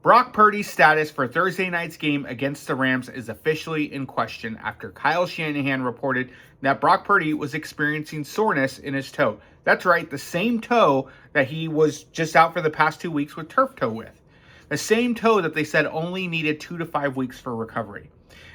Brock Purdy's status for Thursday night's game against the Rams is officially in question after Kyle Shanahan reported that Brock Purdy was experiencing soreness in his toe. That's right, the same toe that he was just out for the past 2 weeks with turf toe with. The same toe that they said only needed 2 to 5 weeks for recovery.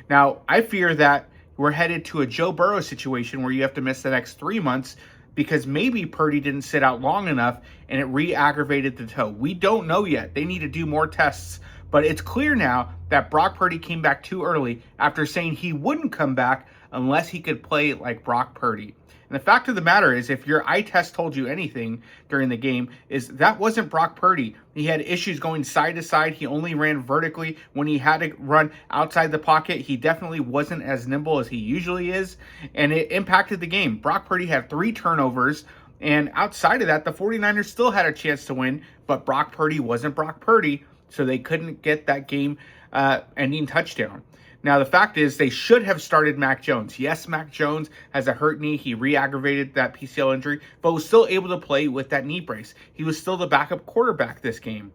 Now, I fear that we're headed to a Joe Burrow situation where you have to miss the next 3 months because maybe Purdy didn't sit out long enough and it re-aggravated the toe. We don't know yet. They need to do more tests. But it's clear now that Brock Purdy came back too early after saying he wouldn't come back unless he could play like Brock Purdy. And the fact of the matter is, if your eye test told you anything during the game, is that wasn't Brock Purdy. He had issues going side to side. He only ran vertically when he had to run outside the pocket. He definitely wasn't as nimble as he usually is, and it impacted the game. Brock Purdy had 3 turnovers, and outside of that, the 49ers still had a chance to win, but Brock Purdy wasn't Brock Purdy, so they couldn't get that game-ending touchdown. Now, the fact is they should have started Mac Jones. Yes, Mac Jones has a hurt knee. He re-aggravated that PCL injury, but was still able to play with that knee brace. He was still the backup quarterback this game.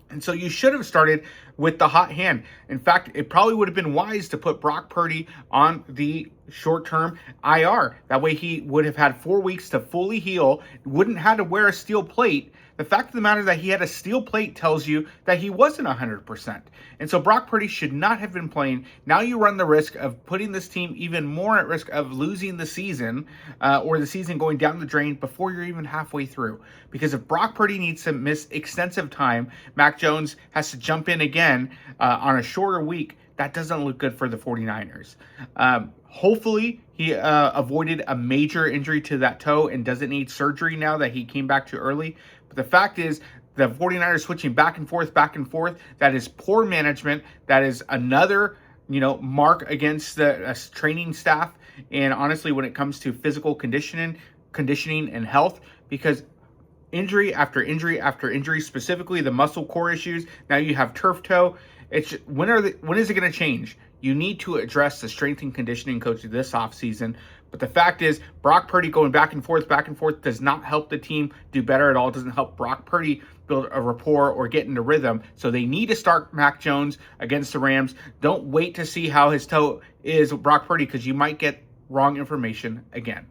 And so you should have started with the hot hand. In fact, it probably would have been wise to put Brock Purdy on the short-term IR. That way he would have had 4 weeks to fully heal, wouldn't have to wear a steel plate. The fact of the matter that he had a steel plate tells you that he wasn't 100%. And so Brock Purdy should not have been playing. Now you run the risk of putting this team even more at risk of losing the season or the season going down the drain before you're even halfway through. Because if Brock Purdy needs to miss extensive time, Mac Jones has to jump in again on a shorter week. That doesn't look good for the 49ers. Hopefully, he avoided a major injury to that toe and doesn't need surgery now that he came back too early. But the fact is, the 49ers switching back and forth, that is poor management. That is another, mark against the training staff. And honestly, when it comes to physical conditioning and health, because injury after injury after injury, specifically the muscle core issues, now you have turf toe. When is it going to change? You need to address the strength and conditioning coach this offseason. But the fact is, Brock Purdy going back and forth does not help the team do better at all. It doesn't help Brock Purdy build a rapport or get into rhythm. So they need to start Mac Jones against the Rams. Don't wait to see how his toe is, Brock Purdy, because you might get wrong information again.